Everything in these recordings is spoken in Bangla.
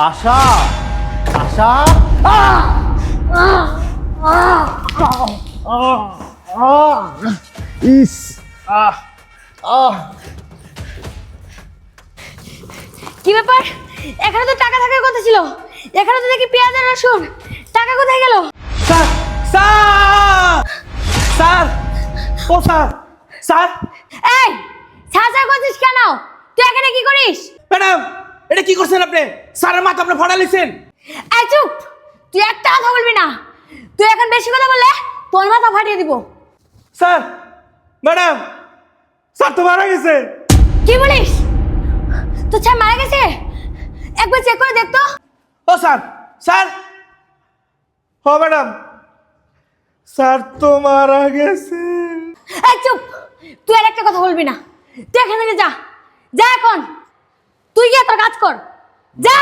আশা আশা ইস কি ব্যাপার? এখানে তো টাকা থাকার কথা ছিল, এখানে তো দেখি পেঁয়াজ আর রসুন। টাকা কোথায় গেল? স্যার স্যার স্যার ও স্যার স্যার এই ছাড় করছিস কেন? তুই এখানে কি করিস? ম্যাডাম এটা কি করছেন আপনি? স্যারের মাথা আপনি ফাটা লিখছেন। এই চুপ, তুই একটা কথা বলবি না। তুই এখন বেশি কথা বললে তোর মাথা ফাটিয়ে দিব। স্যার ম্যাডাম স্যার তো মারা গেছে। কি বলিস? তোর ছেলে মারা গেছে? একবার চেক করে দেখ তো। ও স্যার স্যার ও ম্যাডাম স্যার তো মারা গেছে। এই চুপ, তুই আর একটা কথা বলবি না। তুই এখান থেকে যা, যা এখন। তুই গিয়ে তোর কাজ কর, যা।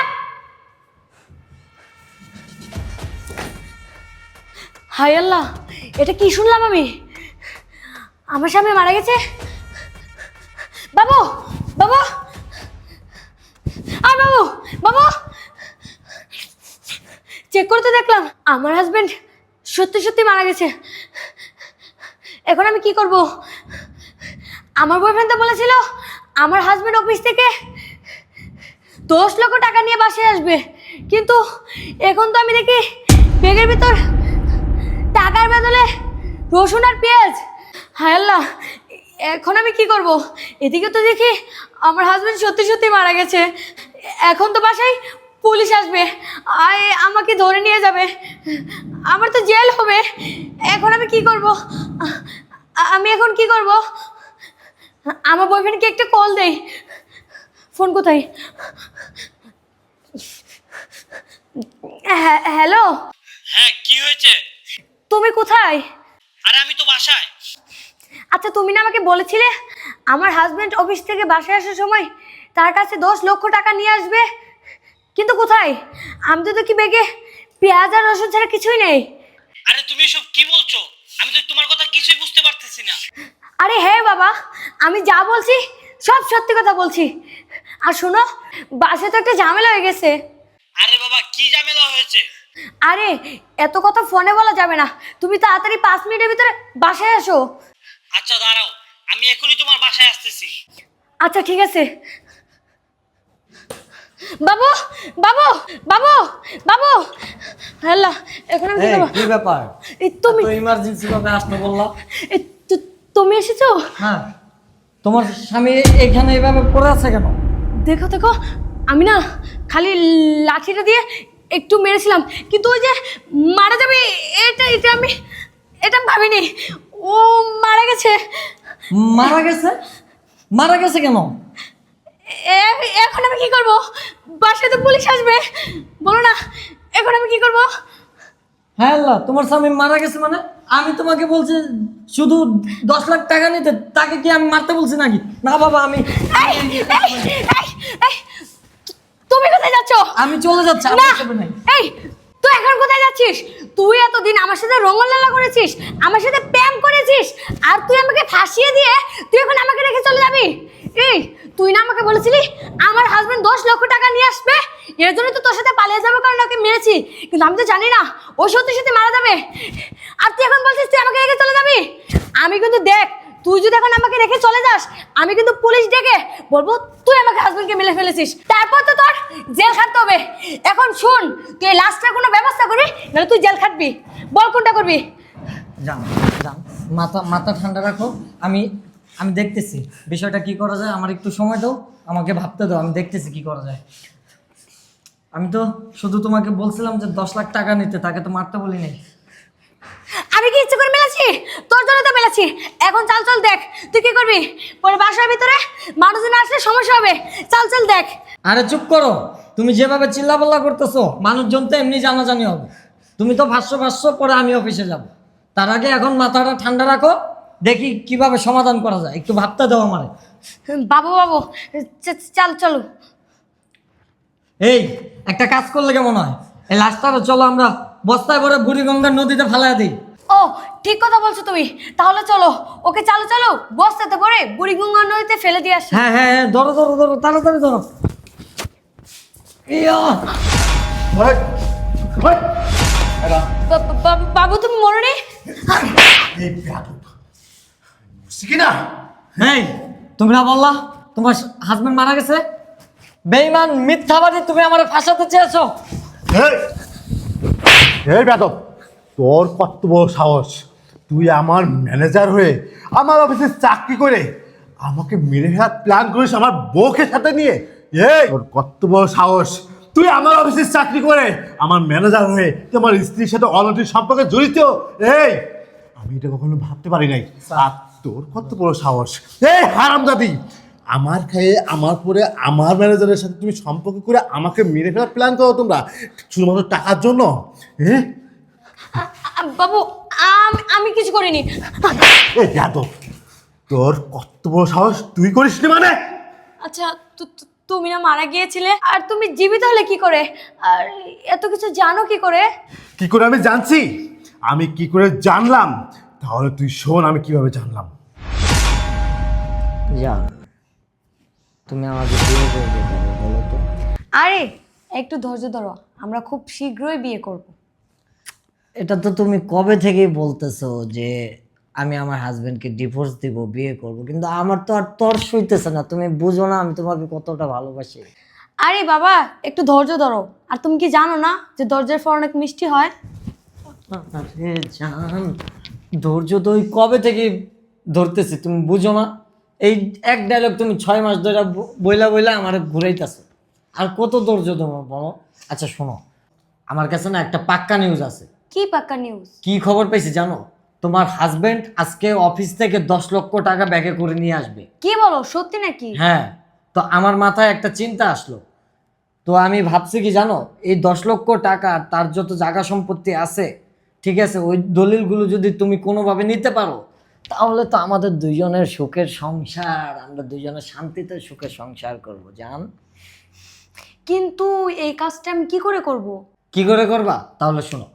হায় আল্লাহ, এটা কি শুনলাম আমি? আমার স্বামী মারা গেছে। বাবু বাবু আর বাবু বাবু, চেক করতে দেখলাম আমার হাজবেন্ড সত্যি সত্যি মারা গেছে। এখন আমি কি করব? আমার বয়ফ্রেন্ড তো বলেছিল আমার হাজবেন্ড অফিস থেকে 10 লক্ষ টাকা নিয়ে বাসায় আসবে, কিন্তু এখন তো আমি দেখি ব্যাগের ভিতর টাকার বদলে রসুন আর পেঁয়াজ। হায় আল্লাহ, এখন আমি কি করব? এদিকে তো দেখি আমার হাজবেন্ড সত্যি সত্যি মারা গেছে। এখন তো বাসায় পুলিশ আসবে, আমাকে ধরে নিয়ে যাবে, আমার তো জেল হবে। এখন আমি কি করব? আমি এখন কি করব? আমার বয়ফ্রেন্ডকে একটা কল দেই। ফোন কোথায়? হ্যালো। হ্যাঁ, কি হয়েছে? তুমি কোথায়? আরে আমি তো বাসায়। আচ্ছা, তুমি না আমাকে বলেছিলে আমার হাজবেন্ড অফিস থেকে বাসায় আসার সময় তার কাছে 10 লক্ষ টাকা নিয়ে আসবে, কিন্তু কোথায়? আমি তো দেখি ব্যাগে পেঁয়াজ আর রসুন ছাড়া কিছুই নেই। আরে তুমি এসব কি বলছো? আমি তো তোমার কথা কিছুই বুঝতে পারতেছি না। আরে হ্যাঁ বাবা, আমি যা বলছি সব সত্যি কথা বলছি। আর শোনো, বাসে তো একটা ঝামেলা হয়ে গেছে। আরে বাবা, কি ঝামেলা হয়েছে? আরে এত কথা ফোনে বলা যাবে না, তুমি তাড়াতাড়ি 5 মিনিটের ভিতরে বাসায় আসো। আচ্ছা দাঁড়াও, আমি এখনই তোমার বাসায় আসতেছি। আচ্ছা ঠিক আছে। বাবু বাবু বাবু বাবু, আল্লাহ, এখন আমি কি করব? কি ব্যাপার? এই তুমি ইমার্জেন্সি ভাবে আসতে বললা? এই তুমি এসেছো? হ্যাঁ, তোমার স্বামী এখানে এভাবে পড়ে আছে কেন? দেখো দেখো, আমি না খালি লাঠিটা দিয়ে একটু মেরেছিলাম, কিন্তু ওই যে মারা যাবে এটা আমি ভাবিনি। ও মারা গেছে। মারা গেছে? মারা গেছে কেন? এখন আমি কি করব? বাসায় তো পুলিশ আসবে, বলো না। এখন আমি কি করব? হ্যাঁ আল্লাহ, তোমার স্বামী মারা গেছে মানে? আমি তোমাকে বলছি শুধু 10 লাখ টাকা নিতে, তাকে কি আমি মারতে বলছি নাকি? না বাবা, আমি এই, এই, এই, তুমি কোথায় যাচ্ছ? আমি চলে যাচ্ছি। না, আমার সাথে নাই। এই তুই এখন কোথায় যাচ্ছিস? তুই এতদিন আমার সাথে রঙলালা করেছিস, আমার সাথে প্রেম করেছিস, আর তুই আমাকে ফাঁসিয়ে দিয়ে তুই এখন আমাকে রেখে চলে যাবি? এই তুই না আমাকে বলেছিলি আমার হাজবেন্ড 10 লক্ষ টাকা নিয়ে আসবে, এর জন্য তো তোর সাথে পালিয়ে যাবো, কারণ ওকে মেরেছি। কিন্তু আমি তো জানি না ও সত্যি সত্যি মারা যাবে, আর তুই এখন বলছিস তুই আমাকে রেখে চলে যাবি। আমি কিন্তু দেখ, তুই যদি এখন আমাকে রেখে চলে যাস, আমি কিন্তু পুলিশ ডেকে বলবো তুই আমাকে হাজবেন্ডকে মেরে ফেলেছিস, তারপর তো তোর জেল খাটতে হবে। এখন শুন, তুই এই লাস্টের কোনো ব্যবস্থা করবি, নাহলে তুই জেল খাটবি। বল কোনটা করবি? যান যান, মাথা ঠান্ডা রাখো। আমি দেখতেছি বিষয়টা কি করা যায়। আমার একটু সময় দাও, আমাকে ভাবতে দাও, আমি দেখতেছি কি করা যায়। আমি তো শুধু তোমাকে বলছিলাম যে 10 লাখ টাকা নিতে, তাকে তো মারতে বলি নাই। আমি কি ইচ্ছে করে মেলাচ্ছি? তোর জন্য তো মেলাচ্ছি। এখন চাল চল দেখ তুই কি করবি। পরে বাসার ভিতরে মানুষজন আসলে সমস্যা হবে। চাল চল দেখ। আরে চুপ করো, তুমি যেভাবে চিল্লাপাল্লা করতেছো মানুষজন তো এমনি জানাজানি হবে। তুমি তো ভাষ্য পরে আমি অফিসে যাব, তার আগে এখন মাথাটা ঠান্ডা রাখো, দেখি কিভাবে সমাধান করা যায়। একটু ভাবতে দাও আমারে। বাবু বাবু, চাল চলো। এই একটা কাজ করলে কেমন হয়, এই লাশটারও চলো আমরা বস্তায় ভরে বুড়িগঙ্গার নদীতে ফালাইয়া দিই। ও ঠিক কথা বলছো তুমি, তাহলে চলো। ওকে চালো চলো, বস্তাতে করে বুড়িগঙ্গা নদীতে ফেলে দিয়ে আসি। হ্যাঁ হ্যাঁ হ্যাঁ, ধরো ধরো ধরো, তাড়াতাড়ি ধরো। ইয়া! ওই, ওই, এরা, বাবু তুমি মরনি? এই বেয়াদব। বুঝছি কি না? এই তোমরা বললা তোমার হাজবেন্ড মারা গেছে? বেঈমান মিথ্যাবাদী, তুমি আমার ফাঁসাতে চেয়েছো। এই, এই বেয়াদব, তোর কত বড় সাহস! তুই আমার ম্যানেজার হয়ে আমার অফিসে চাকরি করে আমাকে মেরে ফেলার প্ল্যান করিস আমার বউকে সাথে নিয়ে? এই তোর কত বড় সাহস! তুই আমার অফিসে চাকরি করে আমার ম্যানেজার হয়ে তোমার স্ত্রীর সাথে অনৈতিক সম্পর্কে জড়িত? এই আমি এটা কখনো ভাবতে পারি নাই। আর তোর কত বড় সাহস! এই হারামজাদি, আমার খেয়ে আমার পরে আমার ম্যানেজারের সাথে তুমি সম্পর্ক করে আমাকে মেরে ফেলার প্ল্যান করো তোমরা শুধুমাত্র টাকার জন্য? হ্যাঁ বাবু আমি কিছু করিনি। এই যাদব, তোর কত বড় সাহস! তুই করিস নি মানে? আচ্ছা তুমি না মারা গিয়েছিলে, আর তুমি জীবিত হলে কি করে, আর এত কিছু জানো কি করে? কি করে আমি জানছি? আমি কি করে জানলাম? তাহলে তুই শোন আমি কিভাবে জানলাম। জান, তুমি আমাকে বিয়ে করবে কবে বলো তো? আরে একটু ধৈর্য ধরো, আমরা খুব শীঘ্রই বিয়ে করব। এটা তো তুমি কবে থেকেই বলতেছো যে আমি আমার হাজবেন্ডকে ডিভোর্স দিব, বিয়ে করব, কিন্তু আমার তো আর তর্স হইতেছে না। তুমি বুঝো না আমি তোমাকে কতটা ভালোবাসি। আরে বাবা একটু ধৈর্য ধরো। আর তুমি কি জানো না যে ধৈর্যের ফল অনেক মিষ্টি হয়? আরে জান, ধৈর্য তো ওই কবে থেকে ধরতেছি, তুমি বুঝো না? এই এক ডায়লগ তুমি 6 মাস ধরে বইলা বইলা আমার ঘুরাইতেছো। আর কত ধৈর্য তোমার বলো? আচ্ছা শোনো, আমার কাছে না একটা পাক্কা নিউজ আছে। কি পাক্কা নিউজ? কি খবর পেয়েছি জানো? তোমার হাজবেন্ড আজকে অফিস থেকে 10 লক্ষ টাকা ব্যাগে করে নিয়ে আসবে। কি বলো, সত্যি নাকি? হ্যাঁ, তো আমার মাথায় একটা চিন্তা আসলো। তো আমি ভাবছি কি জানো, এই 10 লক্ষ টাকা তার যত জায়গা সম্পত্তি আছে, ঠিক আছে, ওই দলিলগুলো যদি তুমি কোনোভাবে নিতে পারো, তাহলে তো আমাদের দুইজনের সুখের সংসার, আমরা দুইজনের শান্তিতে সুখের সংসার করব জান। কিন্তু এই কাজটা আমি কি করে করব? কি করে করবা তাহলে শোনো।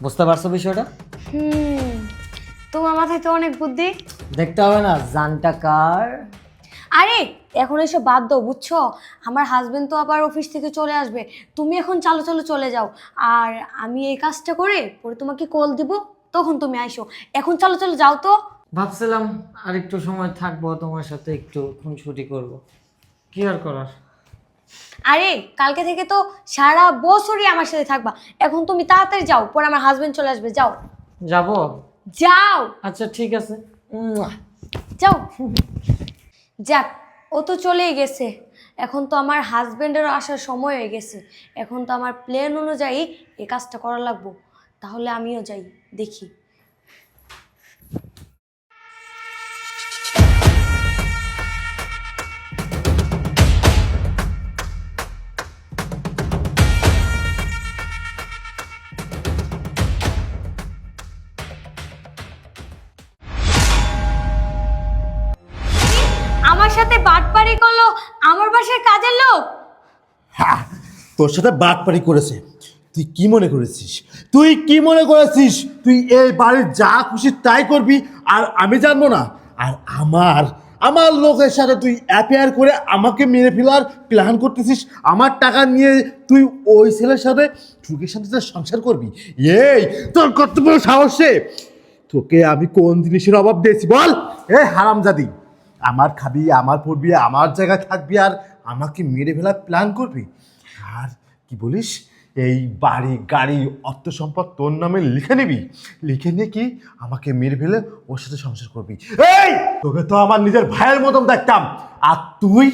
বুঝতে পারছো বিষয়টা? তোমার মাথায় তো অনেক বুদ্ধি। দেখতে হবে না জানটা কার। আরে এখন এসব বাদ দাও, বুঝছো? আমার হাজবেন্ড তো আবার অফিস থেকে চলে আসবে। তুমি এখন চালো চালো চলে যাও, আর আমি এই কাজটা করে পরে তোমাকে কল দিব, তখন তুমি আইসো। এখন চালো চালো যাও তো। ভাবছিলাম আর একটু সময় থাকবো তোমার সাথে, একটু খুনসুটি করব, কি আর করার। আরে কালকে থেকে তো সারা বছরই আমার সাথে থাকবা। এখন তুমি তাড়াতাড়ি যাও, পরে আমার হাজবেন্ড চলে আসবে। যাও যাবো? যাও আচ্ছা ঠিক আছে। যাও। যাক, ও তো চলেই গেছে। এখন তো আমার হাজবেন্ডেরও আসার সময় হয়ে গেছে। এখন তো আমার প্ল্যান অনুযায়ী এই কাজটা করা লাগবো। তাহলে আমিও যাই, দেখি। আমার সাথে বাটপারি করলো আমার বাসার কাজের লোক। হ্যাঁ, তোর সাথে বাটপারি করেছে। তুই কি মনে করেছিস? তুই কি মনে করেছিস তুই এই বাড়ির যা খুশি তাই করবি আর আমি জানবো না? আর আমার আমার লোকের সাথে তুই অ্যাফেয়ার করে আমাকে মেরে ফেলার প্ল্যান করতেছিস? আমার টাকা নিয়ে তুই ওই ছেলের সাথে সুখের সাথে সংসার করবি? এই তোর কত বড় সাহসে! তোকে আমি কোন জিনিসের অভাব দিয়েছি বল? এ হারামজাদি, আমার খাবি, আমার পড়বি, আমার জায়গায় থাকবি, আর আমাকে মেরে ফেলার প্ল্যান করবি? আর কি বলিস, এই বাড়ি গাড়ি অর্থ সম্পদ তোর নামে লিখে নিবি, লিখে নিয়ে কি আমাকে মেরে ফেলে ওর সাথে সংসার করবি? এই তোকে তো আমার নিজের ভাইয়ের মতন দেখতাম, আর তুই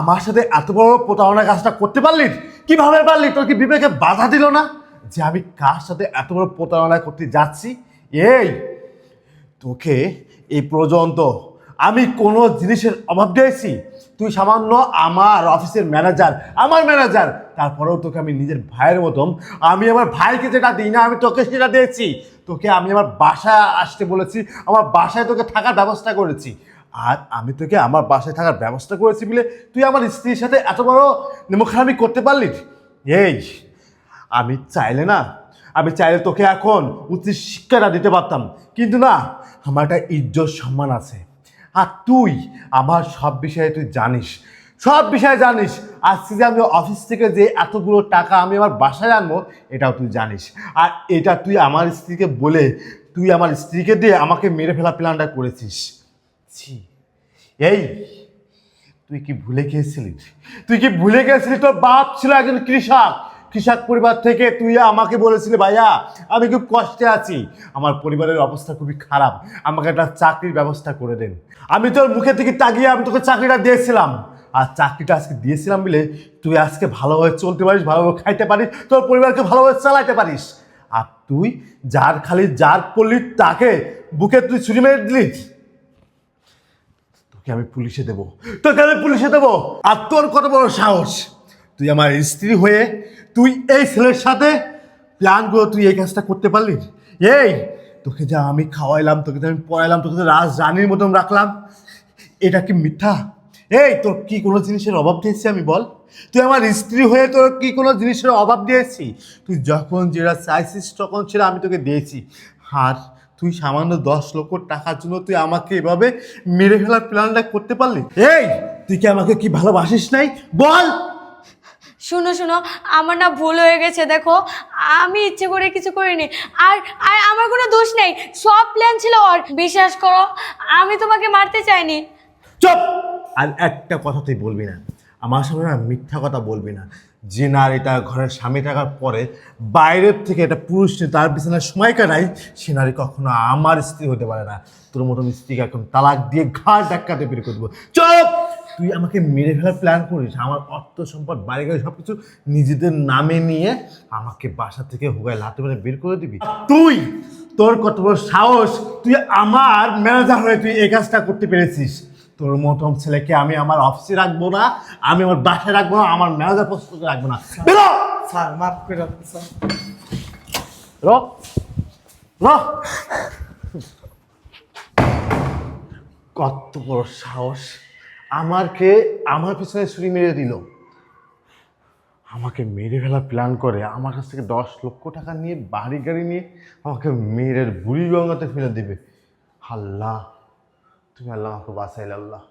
আমার সাথে এত বড় প্রতারণা কাজটা করতে পারলি? কিভাবে পারলি? তোর কি বিবেকে বাধা দিল না যে আমি কার সাথে এত বড় প্রতারণা করতে যাচ্ছি? এই তোকে এই পর্যন্ত আমি কোনো জিনিসের অভাব দিয়েছি? তুই সামান্য আমার অফিসের ম্যানেজার, আমার ম্যানেজার, তারপরেও তোকে আমি নিজের ভাইয়ের মতন, আমি আমার ভাইকে যেটা দিই না আমি তোকে সেটা দিয়েছি। তোকে আমি আমার বাসায় আসতে বলেছি, আমার বাসায় তোকে থাকার ব্যবস্থা করেছি, আর আমি তোকে আমার বাসায় থাকার ব্যবস্থা করেছি বলে তুই আমার স্ত্রীর সাথে এত বড় নেমখারামি করতে পারলি? এই আমি চাইলে তোকে এখন উচিত শিক্ষাটা দিতে পারতাম, কিন্তু না, আমার একটা ইজ্জত সম্মান আছে, আর তুই আমার সব বিষয়ে তুই জানিস, সব বিষয়ে জানিস। আজকে যে আমি অফিস থেকে যে এতগুলো টাকা আমি আমার বাসায় আনবো এটাও তুই জানিস। আর এটা তুই আমার স্ত্রীকে বলে তুই আমার স্ত্রীকে দিয়ে আমাকে মেরে ফেলা প্ল্যানটা করেছিস। ছি, এই তুই কি ভুলে গিয়েছিলি? তুই কি ভুলে গেছিলি তোর বাপ ছিল একজন কৃষক, কৃষক পরিবার থেকে তুই আমাকে বলেছিলি ভাইয়া আমি খুব কষ্টে আছি, আমার পরিবারের অবস্থা খুবই খারাপ, আমাকে একটা চাকরির ব্যবস্থা করে দেন। আমি তোর মুখে থেকে তাকিয়ে আমি তোকে চাকরিটা দিয়েছিলাম, আর চাকরিটা আজকে দিয়েছিলাম বলে তুই আজকে ভালোভাবে চলতে পারিস, ভালোভাবে খাইতে পারিস, তোর পরিবারকে ভালোভাবে চালাইতে পারিস। আর তুই যার পড়লি তাকে বুকে তুই ছুরি মেরে দিলি। তোকে আমি পুলিশে দেবো, তোকে আমি পুলিশে দেবো। আর তোর কত বড় সাহস, তুই আমার স্ত্রী হয়ে তুই এই ছেলের সাথে প্ল্যানগুলো তুই এই কাজটা করতে পারলি? এই তোকে যা আমি খাওয়াইলাম, তোকে যা আমি পড়াইলাম, তোকে যা রাজরানীর মতন রাখলাম, এটা কি মিথ্যা? এই তোর কি কোনো জিনিসের অভাব দিয়েছি আমি বল? তুই আমার স্ত্রী হয়ে তোর কি কোনো জিনিসের অভাব দিয়েছি? তুই যখন যেটা চাইছিস তখন সেটা আমি তোকে দিয়েছি। আর তুই সামান্য 10 লক্ষ টাকার জন্য তুই আমাকে এভাবে মেরে ফেলার প্ল্যানটা করতে পারলি? এই তুই কি আমাকে কি ভালোবাসিস নাই বল? শুনো শুনো, আমার না ভুল হয়ে গেছে, দেখো আমি ইচ্ছে করে কিছু করিনি। আর আর আমার কোনো দোষ নেই, সব প্ল্যান ছিল ওর। বিশ্বাস করো আমি তোমাকে মারতে চাইনি। চুপ! আর একটা কথা তুই বলবি না, আমার সামনে না মিথ্যা কথা বলবি না। যে নারীটা ঘরের স্বামী থাকার পরে বাইরের থেকে একটা পুরুষ নিয়ে তার বিছানায় সময় কাটায়, সে নারী কখনো আমার স্ত্রী হতে পারে না। তোর মতন স্ত্রীকে এখন তালাক দিয়ে ঘাট ধাক্কাতে বের করে দেবো। চুপ! তুই আমাকে মেরে ফেলার প্ল্যান করিস, আমার অর্থ সম্পদ বাড়ি গাড়ি সব কিছু নিজেদের নামে নিয়ে আমাকে বাসা থেকে হুগায় লাথি মেরে বের করে দিবি। তুই তোর কত বড় সাহস, তুই আমার ম্যানেজার হয়ে তুই এই কাজটা করতে পেরেছিস? তোর মতন ছেলেকে আমি আমার অফিসে রাখবো না, আমি আমার বাসায় রাখবো না, আমার ম্যানেজার পোস্টে রাখবো না। বেরো! স্যার মাফ করে দেন, স্যার। র র কত বড় সাহস, আমার পিছনে ছুরি মেরে দিল, আমাকে মেরে ফেলার প্ল্যান করে, আমার কাছ থেকে 10 লক্ষ টাকা নিয়ে বাড়ি গাড়ি নিয়ে আমাকে মেয়ের বুড়ি গঙ্গাতে ফেলে দেবে। আল্লাহ, তুমি আল্লাহ আমাকে বাঁচাইলে আল্লাহ।